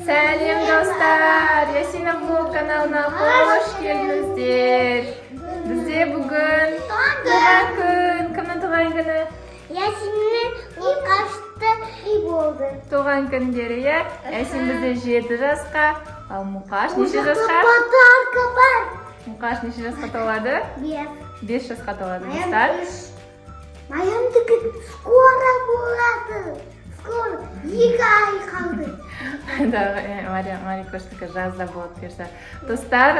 Selam dostlar, Yasina Vlog kanalına hoş geldinizler. Bize bugün Tuğan gün, kimnin Tuğan günü? Yasin'in ilk açtı oldu. Tuğan günleri ya. Yasin bize 7 жасқа, al Muqash neçe жасқа? Kapat. Muqash neçe жасқа толады? 5 жасқа толады dostlar. Mayamdaki skora болады. Skor 2 ay kaldı. Да, Марикоштікі жазда болады бұйырса. Достар,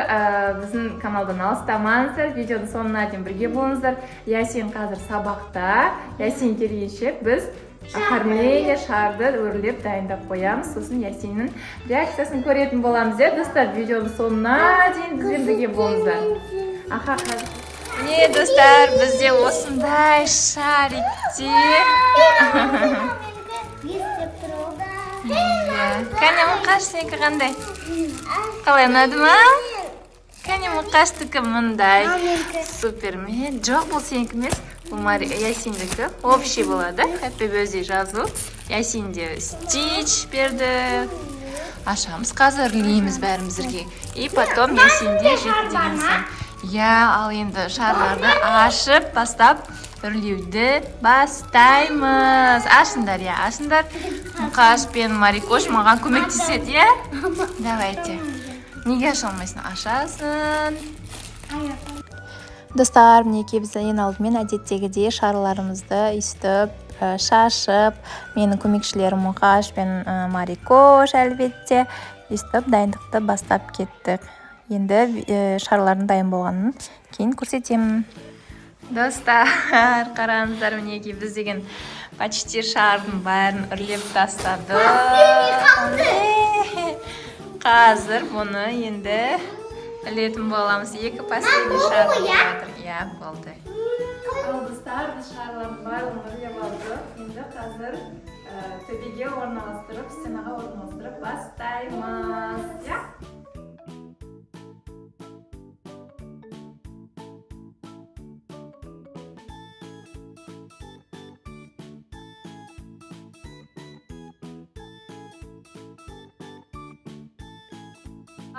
біздің каналдан алыстамаңыздар, видеоның соңына дейін бірге болыңыздар. Ясин қазір сабақта. Ясин келгенше біз оформление шарды өрлеп дайындап қоямыз. Сосын Ясиннің реакциясын көретін боламыз. Достар, видеоның соңына дейін бізбен бірге болыңыздар. Аха, қазір. Не, достар, бізде осындай шарикте. Кәне Мұқаш сенікі қандай? Қалай ұнады ма? Кәне Мұқаштікі мұндай. Супер ме? Жоқ, бұл сенікі емес. Бұл Ясиндікі. Общий болады. Happy birthday жазу. Ясинде стич берді. Ашамыз қазір үрлейміз бәрімізге. И потом Ясинде жеті деген сон. Ал енді шарларды ашып бастап үрлеуді бастаймыз. Ашындар, ашындар. Мұқаш пен Марикош маған көмектеседі, Давайте. Неге аша алмайсың? Ашасын. Достар, мінекей біз ең алдымен әдеттегідей шарларымызды үстіп, шашып, менің көмекшілерім Мұқаш пен Марикош әлбетте үстіп дайындықты бастап кеттік. Енді шарлардың дайын болғанын кейін көрсетемін. Достар, қараңыздар, мінекей біз деген почти шардың бәрін үрлеп тастады. Қазір бұны енді ілетін боламыз. Екі последний шар жатыр. Болды. Ал достар, біз шарлардың барлығын үрлеп алдық. Енді қазір төбеге орналастырып, стенаға орналастырып бастаймыз.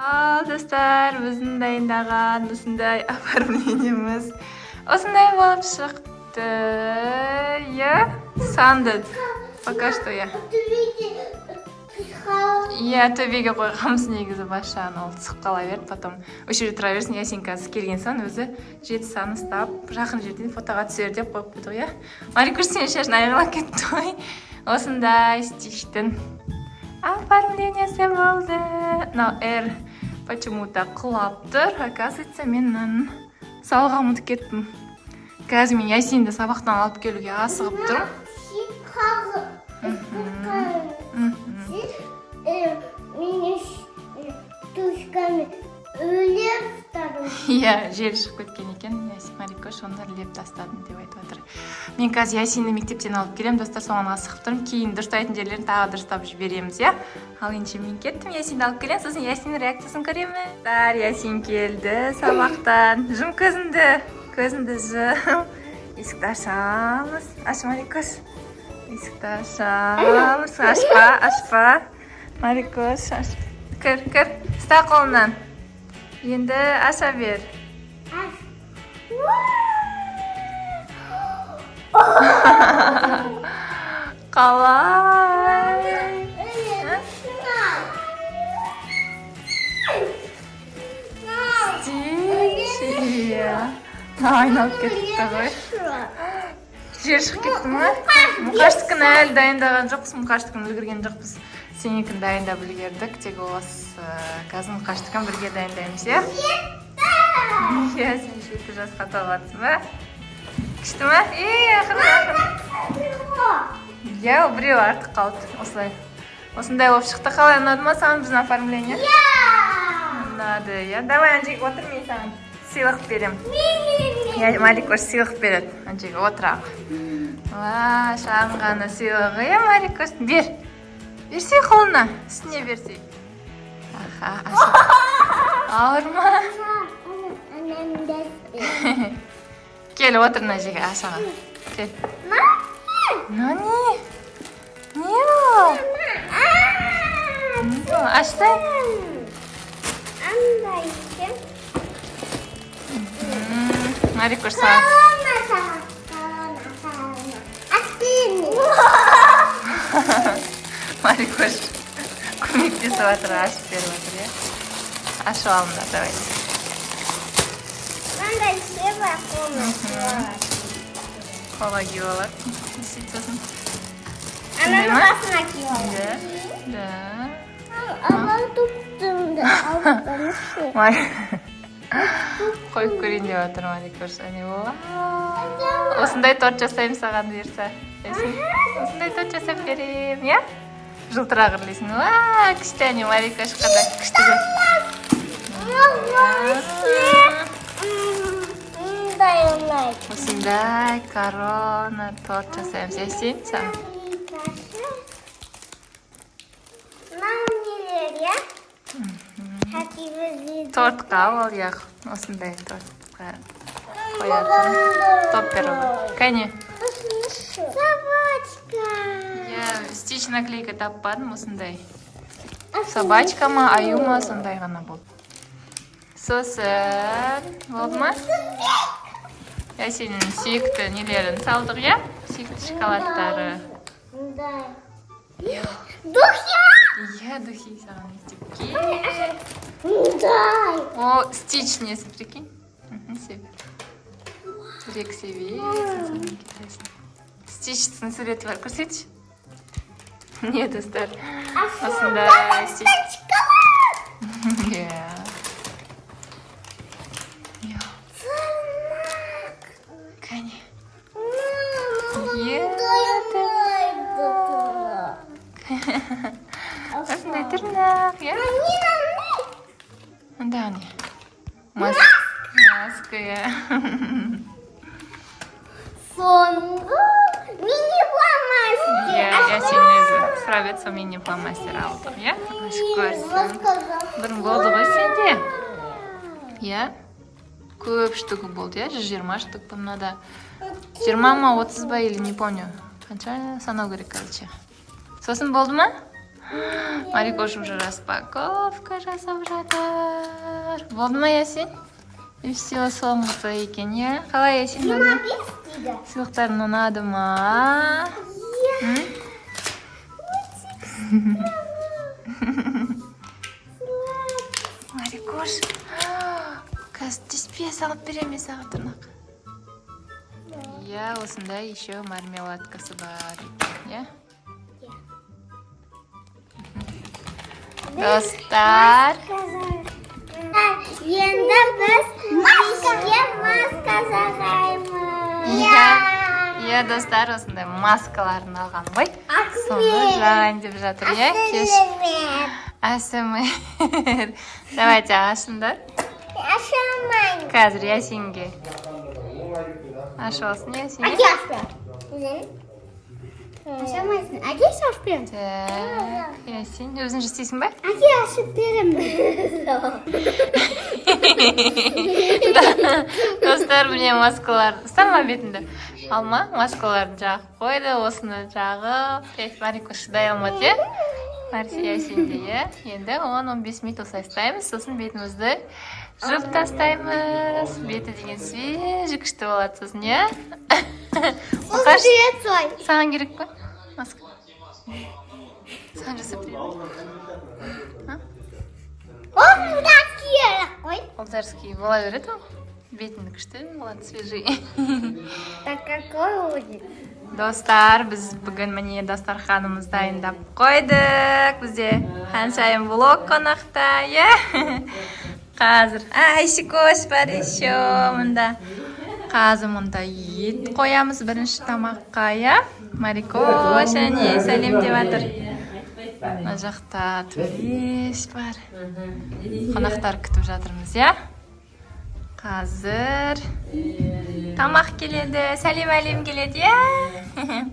Ал достар, біздің дайындаған осындай оформлениеміз осындай болып шықты. Санды. Пока что төбеге қойғамыз негізі башаны, ол түсіп қала берді. Потом өші жерде тұра берсін, Ясин қазір келген сон өзі 7 сан ұстап, жақын жерден фотоға түсер деп қойып қойдық, Марикош сен шашын айғылап кетті ғой. Осындай стиштің оформлениесі болды. Мынау почему-то құлап тұр. Оказывается, мен салға ұмытып кеттім. Қазір мен Ясинді сабақтан алып келуге асығып тұрмын. Жел шығып кеткен екен. Марикош онда ілеп тастадым деп айтып отыр. Мен қазір Ясинді мектептен алып келем, достар, соған асығып тұрмын. Кейін дұрыстайтын жерлерін тағы дұрыстап жібереміз, Ал енді мен кеттім, Ясинді алып келем, сосын Ясиннің реакциясын көреміз. Ясин келді сабақтан. Жым көзіңді жым. Есікті ашамыз. Аш, Марикош. Есікті ашамыз. Ашпа. Марикош, кір. Ұста қолынан. Енді аша бер. Қалай? Айналып кетті ғой. Жер шығып кетті ма? Мұқаштікін әлі дайындаған жоқпыз, Мұқаштікін үлгерген жоқпыз. Сенекін дайындап үлгердік. Тек осы қазір Мұқаштікін бірге дайындаймыз, Сен 7 жасқа толғатсың ба? Күшті ма? Ақырын. Біреу артық қалды. Осындай болып шықты. Қалай ұнады ма саған біздің оформление? Ұнады, Давай, Анжеге отыр, мен саған сыйлық берем. Марикош сыйлық береді. Анжеге отырақ. Шағын ғана сыйлығы, Марикош. Берсей қолына, үстіне берсей. Ауыр ма? Кел, отыр мына жерге ашаға. Кел. Нани? Не ол? Açtı. Андай екен. Марикош, саған. Салона. Астыны. Марикош көмектесіп жатыр, ашып беріп жатыр, иә. Ашып алыңдар, давай. Андай şey var. Kola gibi olur. Hissediyorsun. Ananın basına kiyolar. Да. Да. Ama tuttum da aldım şey. Қойып көрейін деп жатыр Марикош. Осындай торт жасаймын саған бұйырса. Осындай торт жасап беремін, иә? Жылтырақ үрлейсің. Кішкене Марикошқа да күшті де. Осындай корона торт жасаймыз. Сен саған. Тортқа ол яқ. Осындай тортқа қоятын. Топпер ол. Кәне. Собачка. Я стич наклейка таппадым осындай. Собачка ма, аю ма, сондай ғана болды. Сосын, болды ма? Сенің сүйікті нелерін салдық, иә? Сүйікті шоколадтары. Духи. Иә, духи саған мектепке. Дай. О, стич несі, прикинь? Север. Жүрек север. Стичтің суреті бар, көрсетші. Не, достар. Осындай стич. Иә. Кәне. Осындай тырнақ, иә? Да, не. Маска, иә. Соңғы мини-фломастер. Я сен өзі сұрап еді, сол мини-фломастер алдық, иә? Ашық көрсін. Бұрын болды ғой сенде? Иә? Көп штук болды, иә? 120 штук бұл мынада. 20 ма, 30 ба, или не помню. Қанша санау керек, короче. Сосын болды ма? Марикош уже распаковка жасап жатыр. Болды ма, Ясин? И все, соңғысы екен, иә? Қалай, Ясин? 25 дейді. Сыйлықтарың ұнады ма? Марикош, қазір түспе салып береме саған тырнақ. Иә, осындай еще мармеладкасы бар екен, иә? Достар. Енді біз бізге маска жасаймыз. Иә, достар, осындай маскаларын алған ғой. Соны жағайын деп жатыр, иә? Кеш. АСМР. Давайте ашыңдар. Ашамайын. Қазір Ясинге. Ашып алсын, Ясин. Әке ашпен. Ашамайсың. Әке ашып берем. Так, Ясин, өзің жасайсың ба? Әке ашып берем. Достар, міне маскалар. Ұстама бетіңді. Алма, маскаларын жағып қойды. Осыны жағып. Марикош шыдай алмады, е? Ясинде, е? Енді 10-15 минут осылай ұстаймыз. Сосын бетімізді жуып тастаймыз. Беті деген свежий күшті болады сосын, е? Саған керек па? Маска. Саған жасап беремін. Олдарский бола береді ол. Бетіңді күшті болады, свежий. Так какой будет? Достар, біз бүгін міне дастарханымыз дайындап қойдық. Бізде ханшайым влог қонақта, е? Қазір. Айшикош бар еще мұнда. Қазір мұнда ет қоямыз бірінші тамаққа, е? Марикош, әне, сәлем деп жатыр. Мына жақта турист бар. Қонақтар күтіп жатырмыз, е? Қазір тамақ келеді, сәлем келеді, е?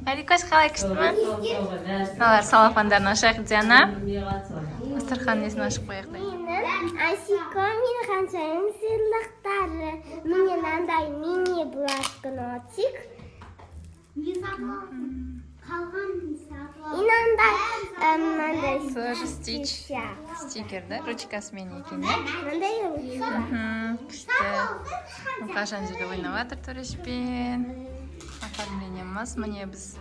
Марикош, қалай күшті ма? Алар салафандарын ашайық, Диана. Дастархан несін ашып қояқ. Асико мен ханшайым сыйлықтары. Міне мынандай мини-блокнотик. Қалған сатып мынандай Тоже стич. Стикер, да? Ручкасымен екен, иә? мындай ручка. Күшті. Қашан жерде ойнап жатыр төрешпен. Оформлениеміз. Міне біз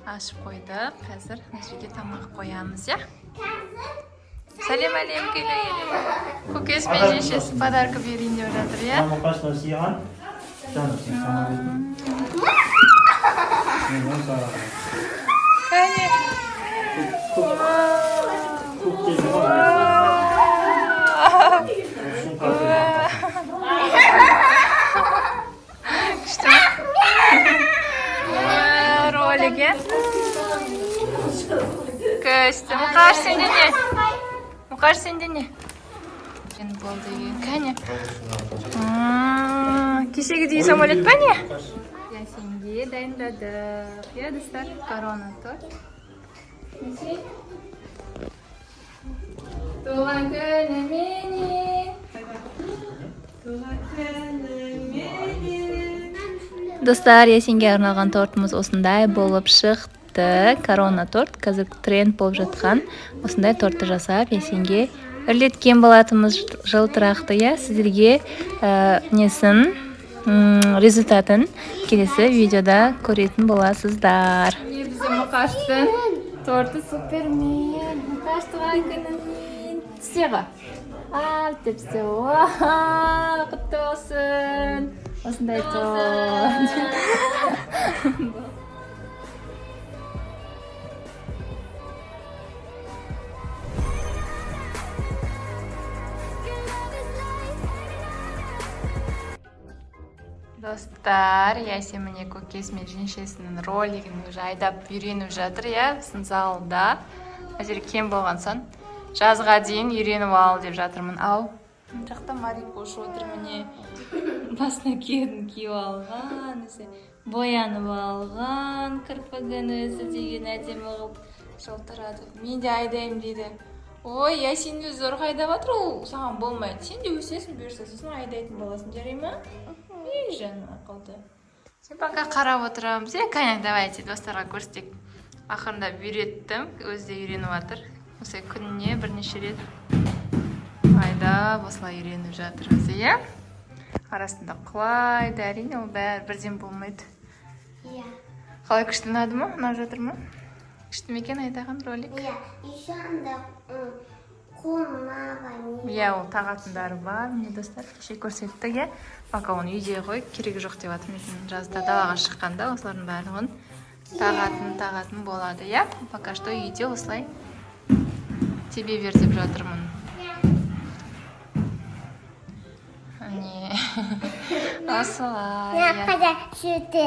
ашып қойдық. Қазір мына жерге тамақ қоямыз, иә? Сәлем әлем, келе. Көкесі мен шешесі подарка берейін деп жатыр, иә? Мұқашты сыйған. Кәне. Күшті. Ролик, иә? Күшті. Мұқаш, сенде не? Мұқаш, сенде не? Бол деген. Кәне. Кешегідей самолет па не? Ясенге дайындадық. Я достар корона торт. Туған күні менен. Достар, Ясенге арналған тортымыз осындай болып шықты. Корона торт, қазір тренд болып жатқан. Осындай тортты жасап, Ясенге үрлеткен болатымыз жылтырақты, я сіздерге несін результатын келесі видеода көретін боласыздар. Бізде Мұқаштың торты супермен. Мұқаш туған күнімен. Тістеға. Ал, тепсе. Құтты болсын. Осындай торт. Достар, Ясен міне көкесі мен жеңшесінің ролигін уже айдап үйреніп жатыр, иә, сын залда. Әзір кем болған соң жазға дейін үйреніп ал деп жатырмын. Ау, жақта Марикош отыр міне. Басына киетін киіп алған, боянып алған, кірпігін өзі деген әдемі қылып жылтырады. Мен де айдайым дейді. Ой, Ясен өзі зорға айдап жатыр, ол саған болмайды. Сен де өсесің, бұйырса, сосын айдайтын боласың, жарай ма? Ей, жаным ақылды. Сен пока қарап отырамыз, иә, кәне, давайте достарға көрсетейік. Ақырында үйреттім, өзі де үйреніп жатыр. Осылай күніне бірнеше рет айдап, осылай үйреніп жатыр өзі, иә? Арасында құлайды, әрине, ол бәрі бірден болмайды. Иә. Қалай күшті ұнады ма? Ұнап жатыр ма? Күшті ме екен айдаған ролик? Иә, еще анда қолмаған. Иә, ол тағатындары бар, міне достар, кеше көрсеттік, иә? Пока оны үйде қой, керегі жоқ деп жатыр. Мен жазда далаға шыққанда осылардың барлығын тағатын болады, иә? Пока что үйде осылай тебе бер деп жатырмын. Не. Осылай. На қара шөте.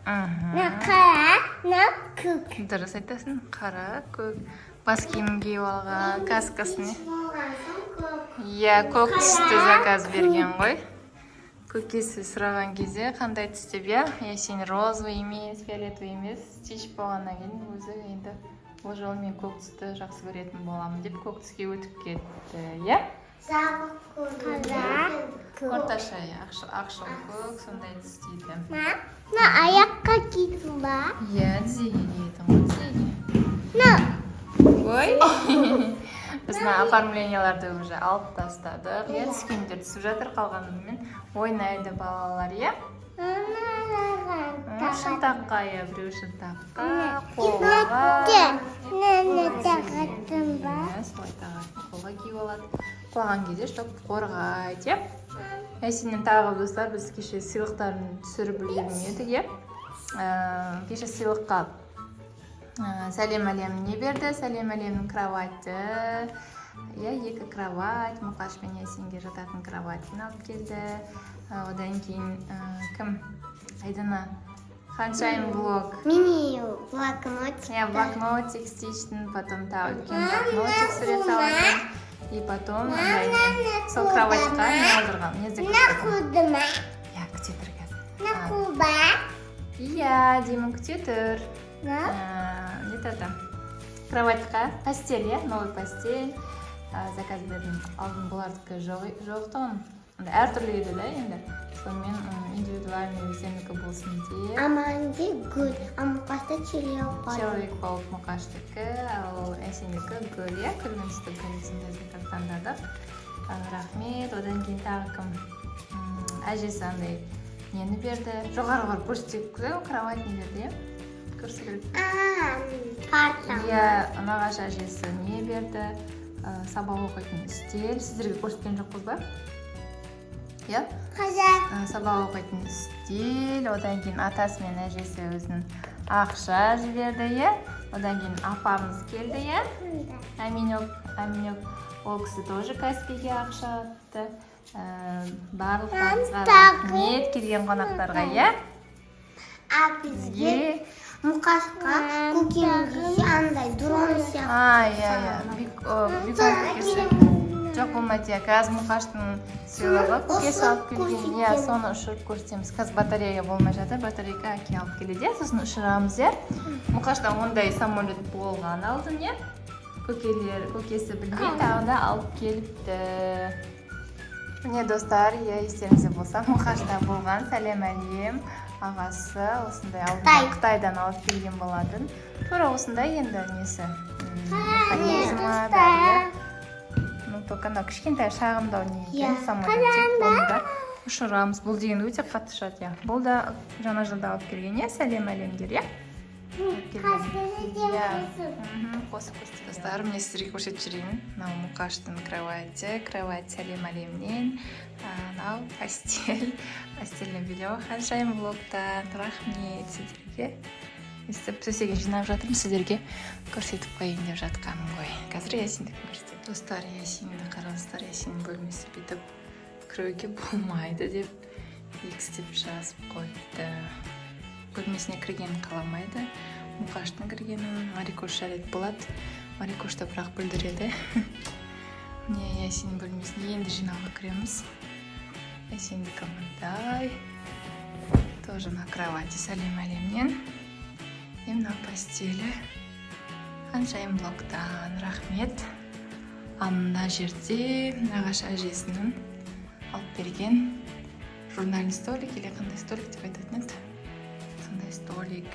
На қара, на көк. Дұрыс айтасың, қара, көк. Бас киімін киіп алған, каскасын. Иә, көк түсті заказ берген ғой. Көкесі сұраған кезде қандай түс деп, иә? Ясен розовый емес, фиолетовый емес. Стич болғаннан кейін өзі енді бұл жолы мен көк түсті жақсы көретін боламын деп көк түске өтіп кетті, иә? Орташа, ақшыл көк, сондай түс дейді. На аяққа кидің ба? Иә, тізеге киетін ғой, тізеге. Ой! Біздің оформленияларды уже алып тастадық. Иә, түскендер түсіп жатыр, қалғанымен ойнайды балалар, иә? Шынтаққа, иә, біреу шынтаққа, қолға. Тағаттың ба? Солай тағатын қолға киіп алады. Құлаған кезде, чтоб қорғайды, иә? Ясеннен тағы достар, біз кеше сыйлықтарын түсіріп үлгермедік, иә? Кеше сыйлыққа Сәлем әлем не берді? Сәлем әлемнің кроваты. Иә, 2 кровать, Мұқаш пен Ясенге жататын кроватын алып келді. Одан кейін кім? Айдана. Ханшайым блок. Мини блокнотик. Я блокнотик стичтін, потом та үлкен блокнотик сурет салатын. И потом сол кроватьқа не алдырған. Не іздеп күтті ма? Я, күте тұр қазір. На куба? Иә, деймін күте тұр. Нетеді? Кроватьқа постель, иә? Новый постель. Заказ бердім. Алдын бұлардікі жоқтығын. әртүрлі еді да енді. Сонымен индивидуальный сенікі болсын деп. Аманды гүл, мұқашта Человек-паук мұқаштікі, ал әсенікі гүл, иә, күлгіністі гүл синтезін таңдадық. Рахмет, одан кейін тағы кім? Әжесі андай нені берді? Жоғары барып көрсетсек, кровать не берді, иә? Көрсе керек. Карта. Иә, нағашы әжесі не берді? Сабақ оқитын үстел. Сіздерге көрсеткен жоқпыз ба? Иә? Сабақ оқитын үстел. Одан кейін атасы мен әжесі өзінің ақша жіберді, иә? Одан кейін апамыз келді, иә? Әминек. Ол кісі тоже Каспиге ақша атты. Барлықтарыңызға рахмет келген қонақтарға, иә? Бізге Мұқашқа көкемге андай дрон сияқты. Жоқ болмайды, қазір мұқаштың сыйлығы көкесі алып келген. Иә, соны ұшырып көрсетеміз. Қазір батарея болмай жатыр, батарейка әке алып келеді, сосын ұшырамыз, иә? Мұқаштан ондай самолет болған алдын, иә? Көкесі білмей, тағы да алып келіпті. Міне достар, естеріңізде болса, мұқашта болған сәлем әлем ағасы осындай алдында Қытайдан алып келген болатын. Тура осындай енді несі механизмі бәрі. Только кішкентай шағындау не екен, самолетик. Бұны да ұшырамыз. Бұл деген өте қатты ұшады, иә. Бұл да жаңа жылда алып келген, иә, сәлем әлемдер, иә. Достар, мен сіздерге көрсетіп жүрейін. Мынау мұқаштың кровать сәлем әлемнен. Мынау постельный белье ханшайым блогтан. Рахмет сіздерге. Естіп төсегін жинап жатырмын, сіздерге көрсетіп қойын деп жатқаным ғой. Қазір Ясинді көрсетіп. Достар, Ясинді қараңыздар, Ясиннің бөлмесі бүйтіп кіруге болмайды деп X деп жазып қойды. Бөлмесіне кіргенін қаламайды. Мұқаштың кіргенін Марикош жарайды болады. Марикошта бірақ бүлдіреді. Міне Ясиннің бөлмесіне енді жинауға кіреміз. Ясинді командай. Тоже на кровати сәлем әлемнен. И мына постелі. Ханшайым блогтан рахмет. Мына жерде нағашы әжесінің алып берген журнальный столик или қандай столик деп айтатын еді. Сондай столик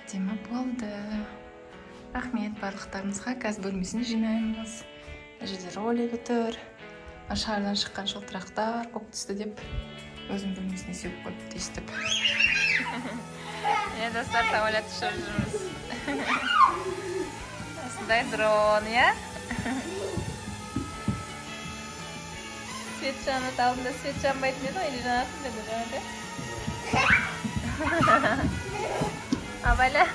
әдемі болды. Рахмет барлықтарыңызға. Қазір бөлмесін жинаймыз. Мына жерде ролигі тұр. Шардан шыққан жылтырақтар көп түсті деп өзім бөлмесіне сеуіп қойып тестіп. Достар, самолет ұшырып жүрміз. Осындай дрон, иә? Свет жанып алдында свет жанбайтын еді ғой, или жанатын еді жаңағы? Абайла.